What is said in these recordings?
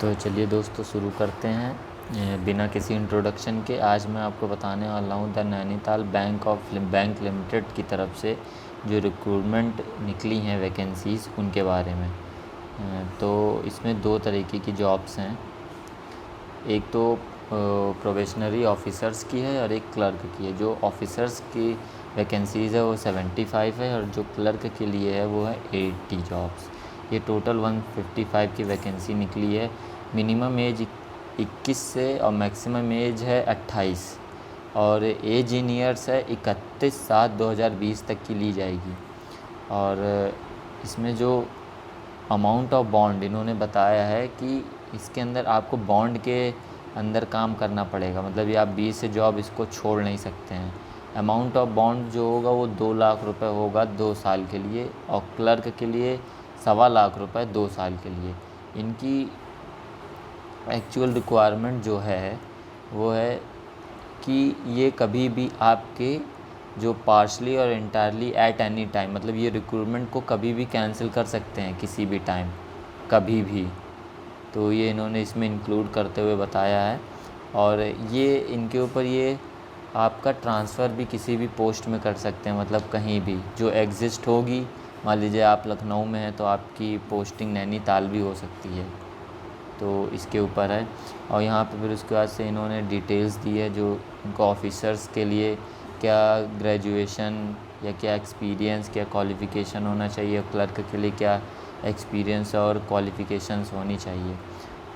तो चलिए दोस्तों शुरू करते हैं बिना किसी इंट्रोडक्शन के। आज मैं आपको बताने वाला हूँ द नैनीताल बैंक लिमिटेड की तरफ से जो रिक्रूटमेंट निकली हैं वैकेंसीज़ उनके बारे में। तो इसमें दो तरीके की जॉब्स हैं, एक तो प्रोबेशनरी ऑफिसर्स की है और एक क्लर्क की है। जो ऑफिसर्स की वैकेंसीज़ है वो 75 है और जो क्लर्क के लिए है वो है 80 जॉब्स। ये टोटल 155 की वैकेंसी निकली है। मिनिमम एज 21 से और मैक्सिमम एज है 28 और एज इन ईयर्स है 31/7/2020 तक की ली जाएगी। और इसमें जो अमाउंट ऑफ बॉन्ड इन्होंने बताया है कि इसके अंदर आपको बॉन्ड के अंदर काम करना पड़ेगा, मतलब ये आप 20 से जॉब इसको छोड़ नहीं सकते हैं। अमाउंट ऑफ बॉन्ड जो होगा वो 2 लाख रुपए होगा 2 साल के लिए और क्लर्क के लिए 1.25 लाख रुपए 2 साल के लिए। इनकी एक्चुअल रिक्वायरमेंट जो है वो है कि ये कभी भी आपके जो पार्शली और इंटायरली एट एनी टाइम, मतलब ये रिक्रूटमेंट को कभी भी कैंसिल कर सकते हैं किसी भी टाइम, कभी भी। तो ये इन्होंने इसमें इंक्लूड करते हुए बताया है। और ये इनके ऊपर ये आपका ट्रांसफ़र भी किसी भी पोस्ट में कर सकते हैं, मतलब कहीं भी जो एग्जिस्ट होगी। मान लीजिए आप लखनऊ में हैं तो आपकी पोस्टिंग नैनीताल भी हो सकती है, तो इसके ऊपर है। और यहाँ पे फिर उसके बाद से इन्होंने डिटेल्स दी है जो इनको ऑफिसर्स के लिए क्या ग्रेजुएशन या क्या एक्सपीरियंस, क्या क्वालिफ़िकेशन होना चाहिए, क्लर्क के लिए क्या एक्सपीरियंस और क्वालिफ़िकेशंस होनी चाहिए।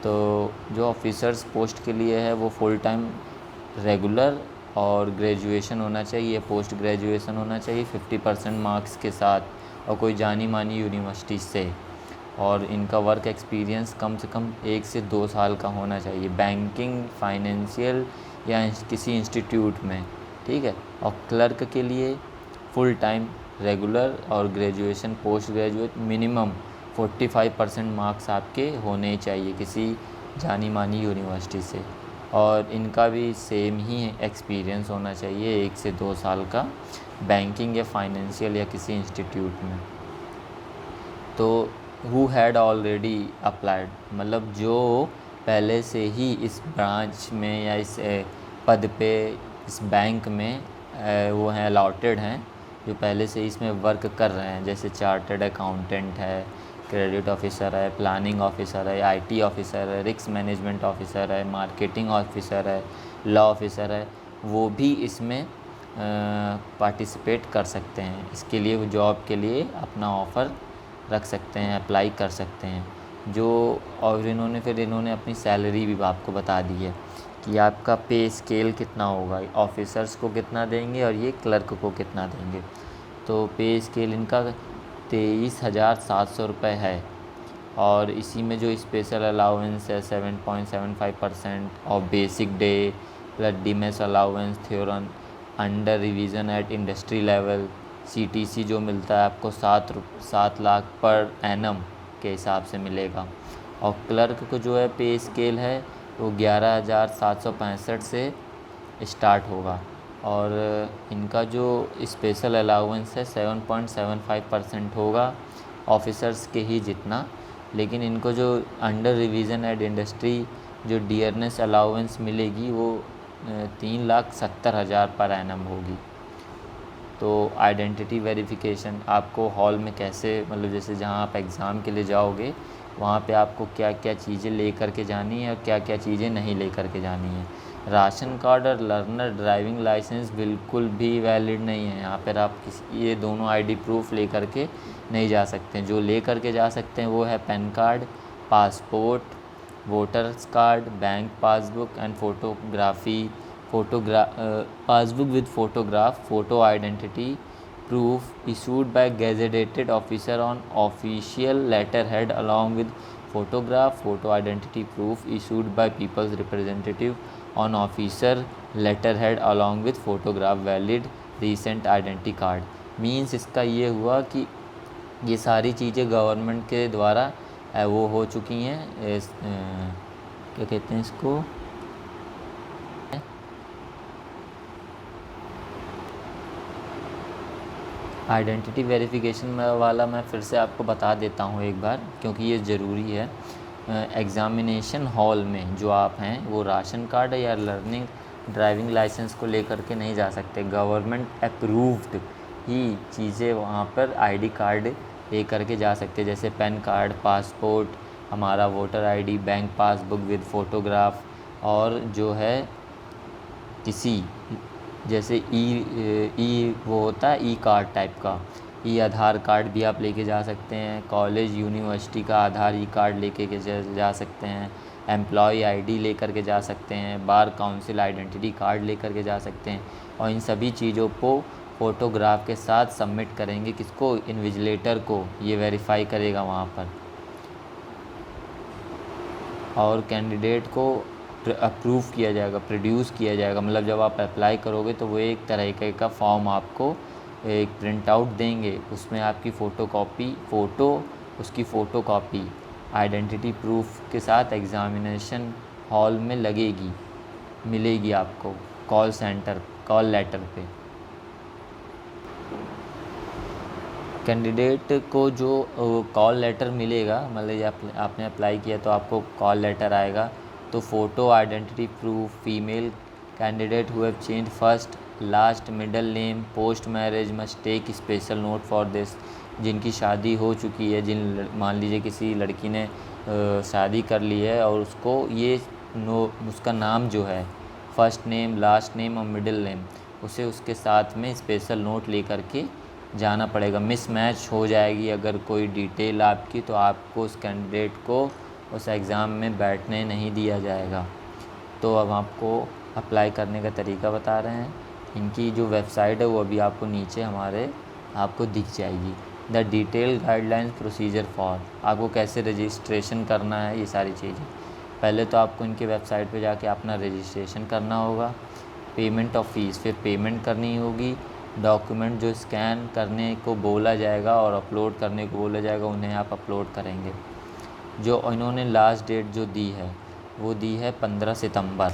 तो जो ऑफिसर्स पोस्ट के लिए है वो फुल टाइम रेगुलर और ग्रेजुएशन होना चाहिए, पोस्ट ग्रेजुएशन होना चाहिए 50% मार्क्स के साथ और कोई जानी मानी यूनिवर्सिटी से। और इनका वर्क एक्सपीरियंस कम से कम 1 से 2 साल का होना चाहिए बैंकिंग, फाइनेंशियल या किसी इंस्टीट्यूट में, ठीक है। और क्लर्क के लिए फुल टाइम रेगुलर और graduation, post graduate minimum 45% marks आपके होने चाहिए किसी जानी मानी यूनिवर्सिटी से। और इनका भी सेम ही एक्सपीरियंस होना चाहिए 1 से 2 साल का बैंकिंग या फाइनेंशियल या किसी इंस्टीट्यूट में। तो हु हैड ऑलरेडी अप्लाइड, मतलब जो पहले से ही इस ब्रांच में या इस पद पे इस बैंक में वो हैं अलॉटेड हैं, जो पहले से इसमें वर्क कर रहे हैं, जैसे चार्टर्ड अकाउंटेंट है, क्रेडिट ऑफिसर है, प्लानिंग ऑफिसर है, आईटी ऑफिसर है, रिस्क मैनेजमेंट ऑफिसर है, मार्केटिंग ऑफिसर है, लॉ ऑफिसर है, वो भी इसमें पार्टिसिपेट कर सकते हैं। इसके लिए वो जॉब के लिए अपना ऑफ़र रख सकते हैं, अप्लाई कर सकते हैं जो। और इन्होंने अपनी सैलरी भी आपको बता दी है कि आपका पे स्केल कितना होगा, ऑफिसर्स को कितना देंगे और ये क्लर्क को कितना देंगे। तो पे स्केल इनका 23,700 रुपये है। और इसी में जो स्पेशल अलाउंस है 7.75% और बेसिक डे प्लस डीमेस अलाउंस, थ्योरन under revision at industry level, CTC जो मिलता है आपको 7 लाख पर एनम के हिसाब से मिलेगा। और क्लर्क को जो है पे स्केल है वो 11,765 से स्टार्ट होगा। और इनका जो स्पेशल अलाउंस है 7.75% होगा ऑफिसर्स के ही जितना। लेकिन इनको जो अंडर रिवीजन एट इंडस्ट्री जो डियरनेस अलाउंस मिलेगी वो 3,70,000 पर एनम होगी। तो आइडेंटिटी वेरिफिकेशन आपको हॉल में कैसे, मतलब जैसे जहाँ आप एग्ज़ाम के लिए जाओगे वहाँ पे आपको क्या क्या चीज़ें ले कर के जानी है और क्या क्या चीज़ें नहीं ले कर के जानी है। राशन कार्ड और लर्नर ड्राइविंग लाइसेंस बिल्कुल भी वैलिड नहीं है। यहाँ पर आप ये दोनों आईडी प्रूफ ले कर के नहीं जा सकते हैं। जो ले कर के जा सकते हैं वो है pan card, passport, voters card, bank passbook and passbook with photograph, photo identity proof issued by gazetted officer on official letterhead along with photograph, photo identity proof issued by people's representative on officer letterhead along with photograph, valid recent identity card। Means इसका ये हुआ कि ये सारी चीज़ें government के द्वारा वो हो चुकी हैं, क्या कहते हैं इसको, आइडेंटिटी वेरिफिकेशन वाला मैं फिर से आपको बता देता हूँ एक बार, क्योंकि ये ज़रूरी है। एग्ज़ामिनेशन हॉल में जो आप हैं वो राशन कार्ड या लर्निंग ड्राइविंग लाइसेंस को लेकर के नहीं जा सकते। गवर्नमेंट अप्रूव्ड ही चीज़ें वहाँ पर आईडी कार्ड ले करके जा सकते, जैसे पैन कार्ड, पासपोर्ट, हमारा voter ID, bank passbook with photograph, और जो है किसी जैसे ई वो होता है ई कार्ड टाइप का, ई आधार कार्ड भी आप लेके जा सकते हैं। कॉलेज यूनिवर्सिटी का आधार ई कार्ड लेके के जा सकते हैं। एम्प्लॉय आईडी लेकर के जा सकते हैं। बार काउंसिल आइडेंटिटी कार्ड लेकर के जा सकते हैं। और इन सभी चीज़ों को फ़ोटोग्राफ के साथ सबमिट करेंगे किसको, इन्विजिलेटर को, ये वेरीफाई करेगा वहाँ पर। और कैंडिडेट को अप्रूव किया जाएगा, प्रोड्यूस किया जाएगा, मतलब जब आप अप्लाई करोगे तो वो एक तरीके का फॉर्म आपको एक प्रिंट आउट देंगे, उसमें आपकी उसकी फ़ोटो कॉपी आइडेंटिटी प्रूफ के साथ एग्ज़ामिनेशन हॉल में मिलेगी आपको कॉल लेटर पे। कैंडिडेट को जो कॉल लेटर मिलेगा, मतलब आपने अप्लाई किया तो आपको कॉल लेटर आएगा, तो photo identity proof, female candidate who have change first last middle name post marriage must take special note for this. जिनकी शादी हो चुकी है, मान लीजिए किसी लड़की ने शादी कर ली है और उसको उसका नाम जो है फर्स्ट नेम, लास्ट नेम और मिडिल नेम, उसे उसके साथ में स्पेशल नोट ले करके जाना पड़ेगा। मिसमैच हो जाएगी अगर कोई डिटेल आपकी, तो आपको उस कैंडिडेट को उस एग्ज़ाम में बैठने नहीं दिया जाएगा। तो अब आपको अप्लाई करने का तरीका बता रहे हैं। इनकी जो वेबसाइट है वो अभी आपको नीचे आपको दिख जाएगी। The detail guidelines procedure for, आपको कैसे रजिस्ट्रेशन करना है, ये सारी चीज़ें। पहले तो आपको इनकी वेबसाइट पे जाके अपना रजिस्ट्रेशन करना होगा। पेमेंट ऑफ फ़ीस, फिर पेमेंट करनी होगी। डॉक्यूमेंट जो स्कैन करने को बोला जाएगा और अपलोड करने को बोला जाएगा, उन्हें आप अपलोड करेंगे। जो इन्होंने लास्ट डेट जो दी है वो दी है 15 सितंबर,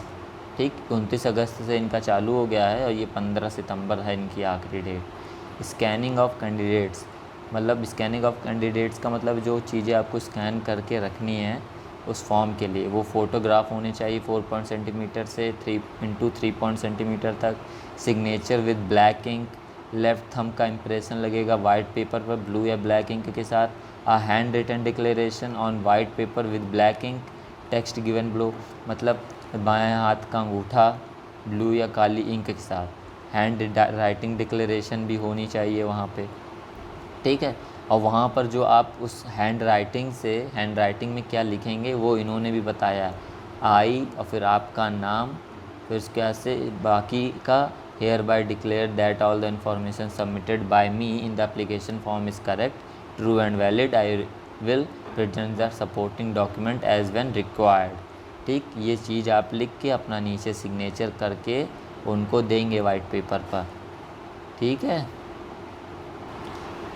ठीक। 29 अगस्त से इनका चालू हो गया है और ये 15 सितंबर है इनकी आखिरी डेट। स्कैनिंग ऑफ कैंडिडेट्स, मतलब स्कैनिंग ऑफ कैंडिडेट्स का मतलब जो चीज़ें आपको स्कैन करके रखनी है उस फॉर्म के लिए, वो फ़ोटोग्राफ होने चाहिए 4 सेंटीमीटर से 3 सेंटीमीटर तक। Signature with black ink, left thumb का इम्प्रेशन लगेगा वाइट पेपर पर ब्लू या ब्लैक इंक के साथ। A hand written declaration on white paper with black ink, text given below, मतलब बाएं हाथ का अंगूठा ब्लू या काली इंक के साथ। हैंड राइटिंग डिक्लेरेशन भी होनी चाहिए वहाँ पे, ठीक है। और वहाँ पर जो आप उस हैंड राइटिंग में क्या लिखेंगे वो इन्होंने भी बताया। आई और फिर आपका नाम, फिर उसके बाद से बाकी का hereby declare that all the information submitted by me in the application form is correct, true and valid, I will present the supporting document as when required, ठीक। ये चीज़ आप लिख के अपना नीचे सिग्नेचर करके उनको देंगे वाइट पेपर पर, ठीक है।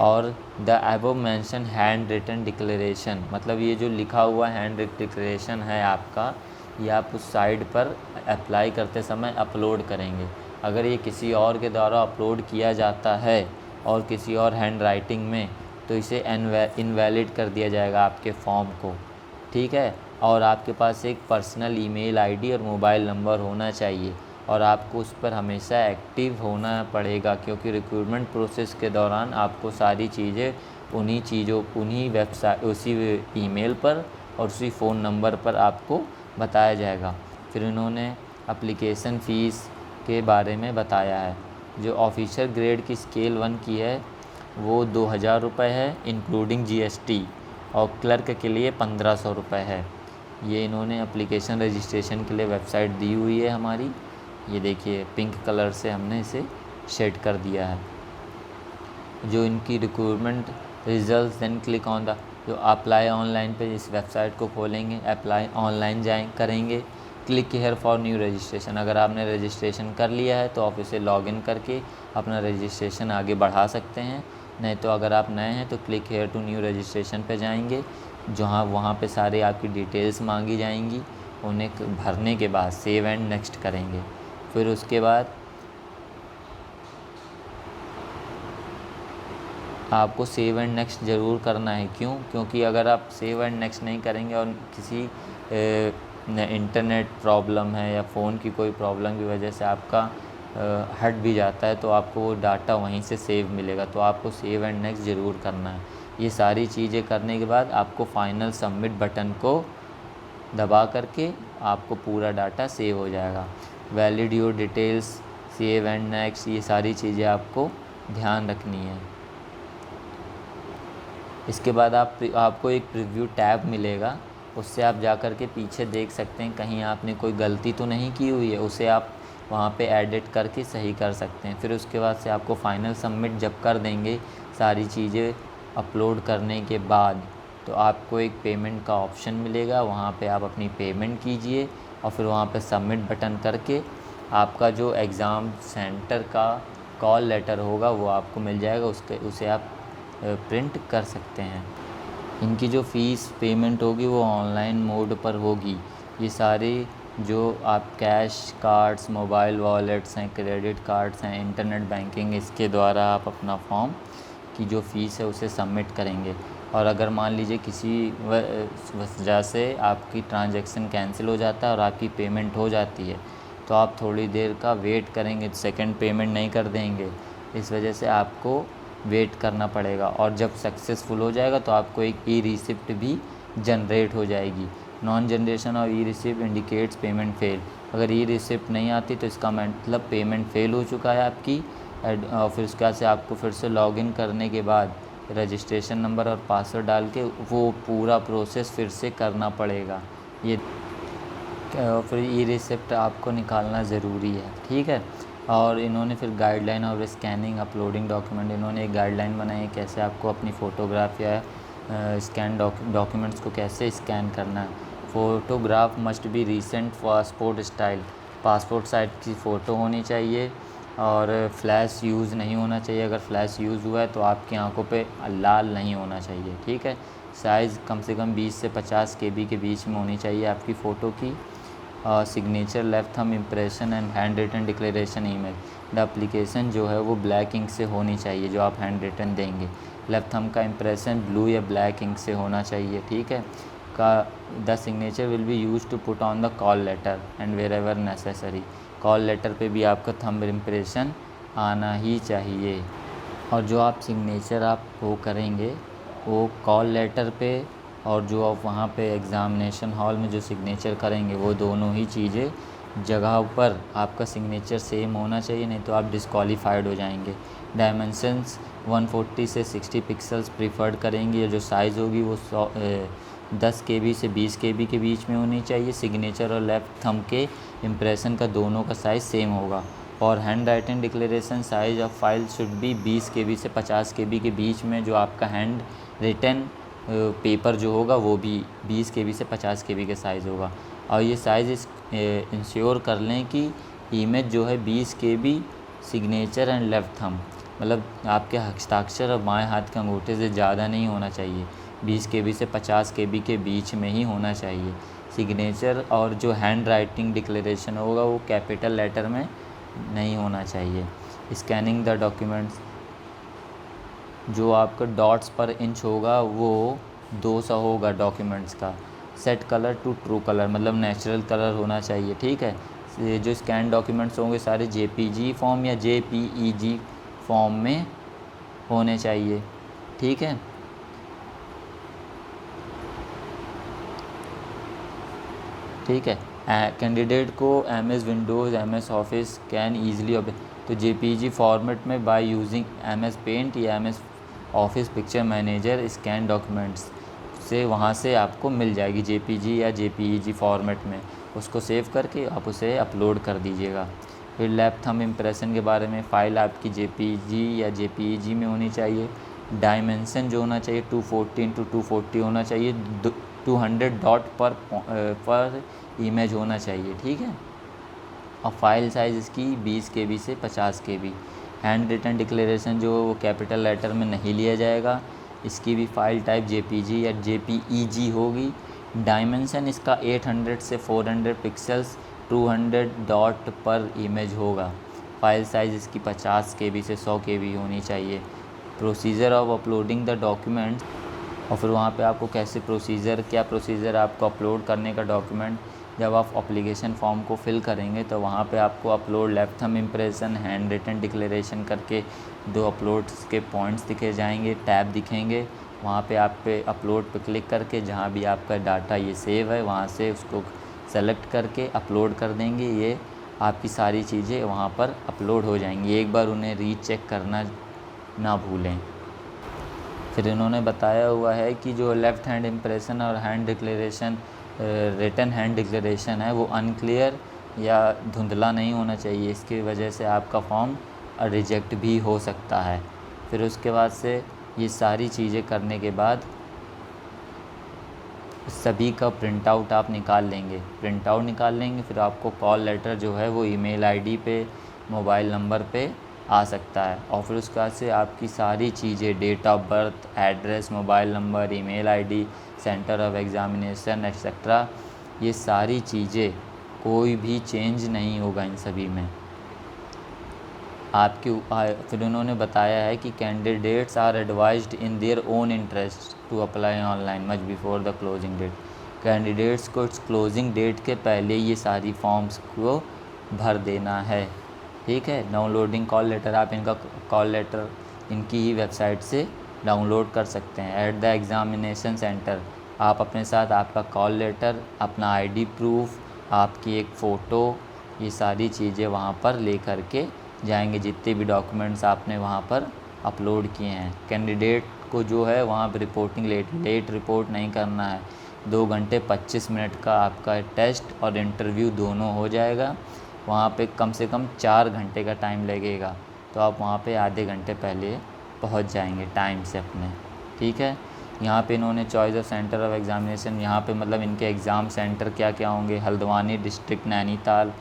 और the above mention hand written declaration, मतलब ये जो लिखा हुआ हैंड डिक्लेरेशन है आपका, ये आप उस साइड पर अप्लाई करते समय अपलोड करेंगे। अगर ये किसी और के द्वारा अपलोड किया जाता है और किसी और हैंड राइटिंग में, तो इसे इनवैलिड कर दिया जाएगा आपके फॉर्म को, ठीक है। और आपके पास एक पर्सनल ईमेल आईडी और मोबाइल नंबर होना चाहिए और आपको उस पर हमेशा एक्टिव होना पड़ेगा, क्योंकि रिक्रूटमेंट प्रोसेस के दौरान आपको सारी चीज़ें उन्हीं वेबसाइट, उसी ईमेल पर और उसी फ़ोन नंबर पर आपको बताया जाएगा। फिर इन्होंने एप्लीकेशन फ़ीस के बारे में बताया है। जो ऑफिसर ग्रेड की स्केल 1 की है वो 2000 रुपये है इंक्लूडिंग GST, और क्लर्क के लिए 1500 रुपये है। ये इन्होंने एप्लीकेशन रजिस्ट्रेशन के लिए वेबसाइट दी हुई है हमारी, ये देखिए पिंक कलर से हमने इसे शेड कर दिया है। जो इनकी recruitment result, then click on the, जो अप्लाई ऑनलाइन पे इस वेबसाइट को खोलेंगे, अप्लाई ऑनलाइन करेंगे, click here for new registration. अगर आपने रजिस्ट्रेशन कर लिया है तो आप इसे लॉगिन करके अपना रजिस्ट्रेशन आगे बढ़ा सकते हैं, नहीं तो अगर आप नए हैं तो click here to new registration पे जाएंगे, जहाँ वहाँ पे सारे आपकी डिटेल्स मांगी जाएंगी। उन्हें भरने के बाद सेव एंड नेक्स्ट करेंगे। फिर उसके बाद आपको सेव एंड नेक्स्ट ज़रूर करना है। क्यों? क्योंकि अगर आप सेव एंड नेक्स्ट नहीं करेंगे और किसी इंटरनेट प्रॉब्लम है या फ़ोन की कोई प्रॉब्लम की वजह से आपका हट भी जाता है तो आपको वो डाटा वहीं से सेव मिलेगा। तो आपको सेव एंड नेक्स्ट ज़रूर करना है। ये सारी चीज़ें करने के बाद आपको फाइनल सबमिट बटन को दबा करके आपको पूरा डाटा सेव हो जाएगा। Valid your details, save and next, ये सारी चीज़ें आपको ध्यान रखनी है। इसके बाद आपको एक प्रीव्यू टैब मिलेगा, उससे आप जा कर के पीछे देख सकते हैं कहीं आपने कोई गलती तो नहीं की हुई है, उसे आप वहाँ पे एडिट करके सही कर सकते हैं। फिर उसके बाद से आपको फाइनल सबमिट जब कर देंगे सारी चीज़ें अपलोड करने के बाद, तो आपको एक पेमेंट का ऑप्शन मिलेगा, वहाँ पे आप अपनी पेमेंट कीजिए और फिर वहाँ पे सबमिट बटन करके आपका जो एग्ज़ाम सेंटर का कॉल लेटर होगा वो आपको मिल जाएगा, उसे आप प्रिंट कर सकते हैं। इनकी जो फ़ीस पेमेंट होगी वो ऑनलाइन मोड पर होगी। ये सारे जो आप कैश, कार्ड्स, मोबाइल वॉलेट्स हैं, क्रेडिट कार्ड्स हैं, इंटरनेट बैंकिंग, इसके द्वारा आप अपना फॉर्म की जो फ़ीस है उसे सबमिट करेंगे। और अगर मान लीजिए किसी वजह से आपकी ट्रांजैक्शन कैंसिल हो जाता है और आपकी पेमेंट हो जाती है तो आप थोड़ी देर का वेट करेंगे, सेकंड पेमेंट नहीं कर देंगे। इस वजह से आपको वेट करना पड़ेगा और जब सक्सेसफुल हो जाएगा तो आपको एक ई रिसिप्ट भी जनरेट हो जाएगी। Non generation of E receipt indicates payment fail. अगर ई रिसिप्ट नहीं आती तो इसका मतलब पेमेंट फेल हो चुका है आपकी। और फिर उसके बाद से आपको फिर से लॉगिन करने के बाद रजिस्ट्रेशन नंबर और पासवर्ड डाल के वो पूरा प्रोसेस फिर से करना पड़ेगा। ये फिर ई रिसिप्ट आपको निकालना ज़रूरी है, ठीक है। और इन्होंने फिर गाइडलाइन और स्कैनिंग अपलोडिंग डॉक्यूमेंट, इन्होंने एक गाइडलाइन बनाई है कैसे आपको अपनी फ़ोटोग्राफ या स्कैन डॉक्यूमेंट्स को कैसे स्कैन करना है। Photograph must be recent passport style, passport size की फ़ोटो होनी चाहिए और फ्लैश यूज़ नहीं होना चाहिए। अगर फ्लैश यूज़ हुआ है तो आपकी आंखों पे लाल नहीं होना चाहिए, ठीक है। साइज़ कम से कम 20 से 50 KB के बीच में होनी चाहिए आपकी फ़ोटो की। Signature, left thumb impression and hand written declaration email. The application जो है वो ब्लैक इंक से होनी चाहिए जो आप हैंड रिटन देंगे। लेफ्ट थंब का इम्प्रेशन ब्लू या ब्लैक इंक से होना चाहिए, ठीक है। The signature will be use to put on the call letter and wherever necessary. Call letter पे भी आपका थंब इम्प्रेशन आना ही चाहिए। और जो आप सिग्नेचर आप वो करेंगे वो कॉल लेटर पे और जो आप वहाँ पे एग्ज़ामिनेशन हॉल में जो सिग्नेचर करेंगे वो दोनों ही चीज़ें जगह पर आपका सिग्नेचर सेम होना चाहिए, नहीं तो आप डिस्क्वालीफाइड हो जाएंगे। डायमेंशंस 140 से 60 पिक्सल्स प्रीफर्ड करेंगे। जो साइज़ होगी वो 10 KB से 20 KB के बीच में होनी चाहिए। सिग्नेचर और लेफ्ट थंब के इम्प्रेशन का दोनों का साइज़ सेम होगा। और hand writing declaration size of file should be 20 KB से 50 KB के बीच में जो आपका हैंड रिटन पेपर जो होगा वो भी 20 KB से 50 KB के साइज़ होगा। और ये साइज़ इंश्योर कर लें कि इमेज जो है 20 KB signature and left thumb, मतलब आपके हस्ताक्षर और बाएं हाथ के अंगूठे से ज़्यादा नहीं होना चाहिए, 20 KB से 50 KB के बीच में ही होना चाहिए। सिग्नेचर और जो हैंड राइटिंग डिक्लेरेशन होगा वो कैपिटल लेटर में नहीं होना चाहिए। स्कैनिंग द डॉक्यूमेंट्स, जो आपका डॉट्स पर इंच होगा वो 200 होगा डॉक्यूमेंट्स का। Set colour to true colour, मतलब नेचुरल कलर होना चाहिए, ठीक है। ये जो स्कैन डॉक्यूमेंट्स होंगे सारे JPG फॉर्म या JPEG फॉर्म में होने चाहिए, ठीक है। ठीक है। कैंडिडेट को MS Windows, MS office can easily तो JPG फॉर्मेट में बाय यूजिंग MS पेंट या MS office picture manager scan documents से वहाँ से आपको मिल जाएगी JPG या JPEG फॉर्मेट में, उसको सेव करके आप उसे अपलोड कर दीजिएगा। फिर लेफ्ट थंब इम्प्रेशन के बारे में, फ़ाइल आपकी JPG या JPEG में होनी चाहिए। डायमेंशन जो होना चाहिए 240x240 होना चाहिए, 200 डॉट पर इमेज होना चाहिए, ठीक है। और फाइल साइज़ इसकी 20 KB से 50 KB। हैंड रिटन डिक्लेरेशन जो वो कैपिटल लेटर में नहीं लिया जाएगा, इसकी भी फ़ाइल टाइप JPG या JPEG होगी। डायमेंशन इसका 800 से 400 पिक्सल्स, 200 डॉट पर इमेज होगा। फाइल साइज़ इसकी 50 KB से 100 KB होनी चाहिए। Procedure of uploading the documents, और फिर वहाँ पे आपको कैसे क्या प्रोसीजर आपको अपलोड करने का डॉक्यूमेंट। जब आप एप्लीकेशन फॉर्म को फिल करेंगे तो वहाँ पे आपको upload left thumb impression, hand written declaration करके 2 अपलोड्स के पॉइंट्स दिखे जाएंगे, टैब दिखेंगे। वहाँ पे आप पे अपलोड पे क्लिक करके जहाँ भी आपका डाटा ये सेव है वहाँ से उसको सेलेक्ट करके अपलोड कर देंगे। ये आपकी सारी चीज़ें वहाँ पर अपलोड हो जाएंगी। एक बार उन्हें रीचेक करना ना भूलें। फिर इन्होंने बताया हुआ है कि जो लेफ़्ट हैंड इम्प्रेशन और hand declaration, written hand declaration है वो अनक्लियर या धुंधला नहीं होना चाहिए, इसकी वजह से आपका फॉर्म रिजेक्ट भी हो सकता है। फिर उसके बाद से ये सारी चीज़ें करने के बाद सभी का प्रिंट आउट आप निकाल लेंगे। फिर आपको कॉल लेटर जो है वो ईमेल आईडी पे, मोबाइल नंबर पे आ सकता है। और फिर उसके बाद से आपकी सारी चीज़ें, date of birth, address, mobile number, email ID, centre of examination etcetera, ये सारी चीज़ें कोई भी चेंज नहीं होगा इन सभी में फिर उन्होंने बताया है कि candidates are advised in their own interest to apply online much before the closing date. Candidates को क्लोजिंग डेट के पहले ये सारी फॉर्म्स को भर देना है। ठीक है। डाउनलोडिंग कॉल लेटर, आप इनका कॉल लेटर इनकी ही वेबसाइट से डाउनलोड कर सकते हैं। एट द एग्ज़ामिनेशन सेंटर आप अपने साथ आपका कॉल लेटर, अपना आईडी प्रूफ, आपकी एक फ़ोटो, ये सारी चीज़ें वहाँ पर ले कर के जाएंगे, जितने भी डॉक्यूमेंट्स आपने वहाँ पर अपलोड किए हैं। कैंडिडेट को जो है वहाँ पर रिपोर्टिंग लेट रिपोर्ट नहीं करना है। 2 घंटे 25 मिनट का आपका टेस्ट और इंटरव्यू दोनों हो जाएगा। वहाँ पे कम से कम 4 घंटे का टाइम लगेगा, तो आप वहाँ पे आधे घंटे पहले पहुँच जाएंगे टाइम से अपने। ठीक है। यहाँ पे इन्होंने choice of centre of examination, यहाँ पे मतलब इनके एग्ज़ाम सेंटर क्या क्या होंगे। Haldwani district Nainital,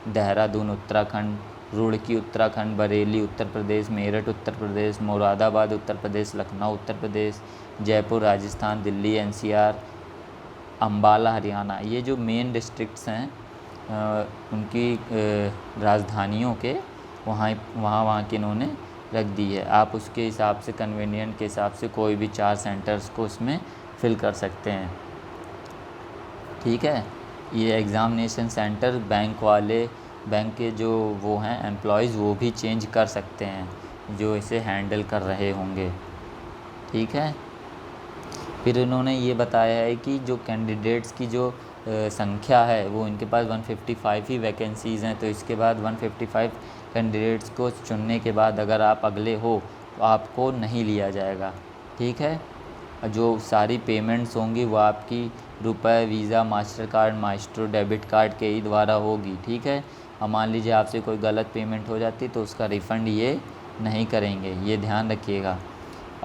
Dehradun Uttarakhand, Roorkee Uttarakhand, Bareilly Uttar Pradesh, Meerut Uttar Pradesh, Moradabad Uttar Pradesh, Lucknow Uttar Pradesh, Jaipur Rajasthan, Delhi NCR, Ambala Haryana. ये जो मेन डिस्ट्रिक्ट्स हैं उनकी राजधानियों के वहाँ के इन्होंने रख दी है। आप उसके हिसाब से, कन्वीनियंट के हिसाब से कोई भी 4 सेंटर्स को उसमें फिल कर सकते हैं। ठीक है। ये एग्ज़ामिनेशन सेंटर बैंक के जो वो हैं एम्प्लॉयज़ वो भी चेंज कर सकते हैं जो इसे हैंडल कर रहे होंगे। ठीक है। फिर इन्होंने ये बताया है कि जो कैंडिडेट्स की जो संख्या है वो इनके पास 155 ही वैकेंसीज़ हैं, तो इसके बाद 155 कैंडिडेट्स को चुनने के बाद अगर आप अगले हो तो आपको नहीं लिया जाएगा। ठीक है। जो सारी पेमेंट्स होंगी वो आपकी रुपए, visa, master card, maestro debit card के ही द्वारा होगी। ठीक है। अब मान लीजिए आपसे कोई गलत पेमेंट हो जाती तो उसका रिफ़ंड ये नहीं करेंगे, ये ध्यान रखिएगा।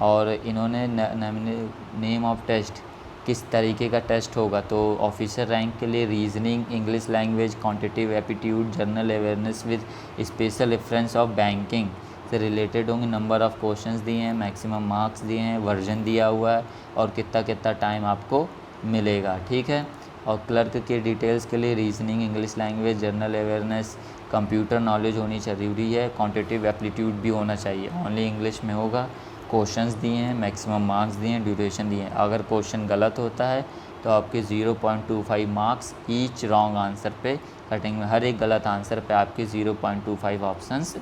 और इन्होंने नेम ऑफ टेस्ट, किस तरीके का टेस्ट होगा, तो ऑफिसर रैंक के लिए reasoning, English language, quantitative aptitude, general awareness with special reference of banking से रिलेटेड होंगे। नंबर ऑफ़ क्वेश्चंस दिए हैं, मैक्सिमम मार्क्स दिए हैं, वर्जन दिया हुआ है और कितना टाइम आपको मिलेगा। ठीक है। और क्लर्क के डिटेल्स के लिए reasoning, English language, general awareness, computer knowledge होनी ज़रूरी है, क्वांटिटेटिव एप्टीट्यूड भी होना चाहिए, ओनली इंग्लिश में होगा। क्वेश्चंस दिए हैं, मैक्सिमम मार्क्स दिए हैं, ड्यूरेशन दिए हैं। अगर क्वेश्चन गलत होता है तो आपके 0.25 मार्क्स ईच रॉन्ग आंसर पे कटेंगे। हर एक गलत आंसर पे आपके 0.25 ऑप्शंस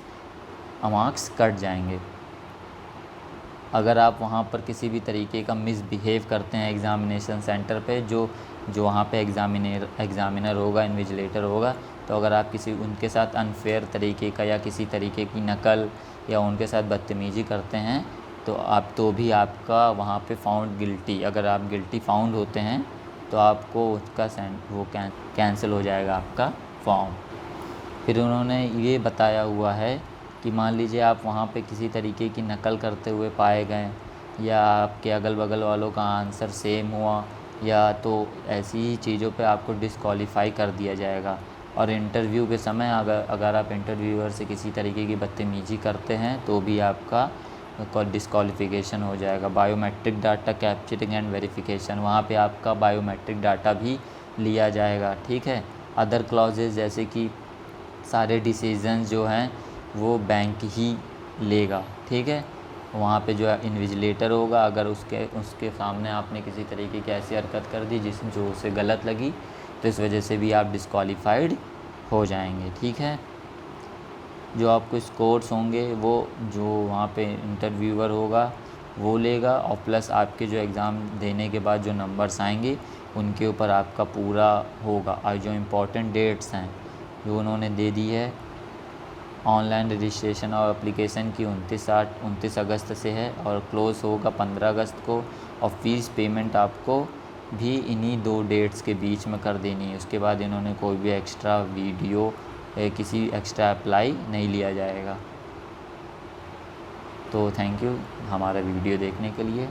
मार्क्स कट जाएंगे। अगर आप वहाँ पर किसी भी तरीके का मिसबिहेव करते हैं एग्ज़ामिनेशन सेंटर पे, जो वहाँ पे एग्ज़ामिनर होगा, इन्विजिलेटर होगा, तो अगर आप किसी उनके साथ अनफेयर तरीके का या किसी तरीके की नकल या उनके साथ बदतमीज़ी करते हैं तो भी आपका वहाँ पे फाउंड गिल्टी, अगर आप गिल्टी फाउंड होते हैं तो आपको उसका कैंसिल हो जाएगा आपका फॉर्म। फिर उन्होंने ये बताया हुआ है कि मान लीजिए आप वहाँ पे किसी तरीके की नकल करते हुए पाए गए या आपके अगल बगल वालों का आंसर सेम हुआ, या तो ऐसी ही चीज़ों पे आपको डिस्क्वालीफाई कर दिया जाएगा। और इंटरव्यू के समय अगर आप इंटरव्यूअर से किसी तरीके की बदतमीज़ी करते हैं तो भी आपका डिस्क्वालिफिकेशन हो जाएगा। Biometric data capturing and verification, वहाँ पे आपका बायोमेट्रिक डाटा भी लिया जाएगा। ठीक है। अदर क्लॉजेज जैसे कि सारे डिसीजंस जो हैं वो बैंक ही लेगा। ठीक है। वहाँ पे जो है इन्विजिलेटर होगा, अगर उसके सामने आपने किसी तरीके की ऐसी हरकत कर दी जो उसे गलत लगी, तो इस वजह से भी आप डिस्क्वालीफाइड हो जाएंगे। ठीक है, जो आपको स्कोर्स होंगे वो जो वहाँ पे इंटरव्यूअर होगा वो लेगा, और प्लस आपके जो एग्ज़ाम देने के बाद जो नंबर्स आएंगे उनके ऊपर आपका पूरा होगा। और जो इम्पोर्टेंट डेट्स हैं जो उन्होंने दे दी है, ऑनलाइन रजिस्ट्रेशन और एप्लीकेशन की 29 अगस्त से है और क्लोज़ होगा 15 अगस्त को, और फ़ीस पेमेंट आपको भी इन्हीं 2 डेट्स के बीच में कर देनी है। उसके बाद इन्होंने कोई भी एक्स्ट्रा वीडियो किसी एक्स्ट्रा अप्लाई नहीं लिया जाएगा। तो थैंक यू हमारा वीडियो देखने के लिए।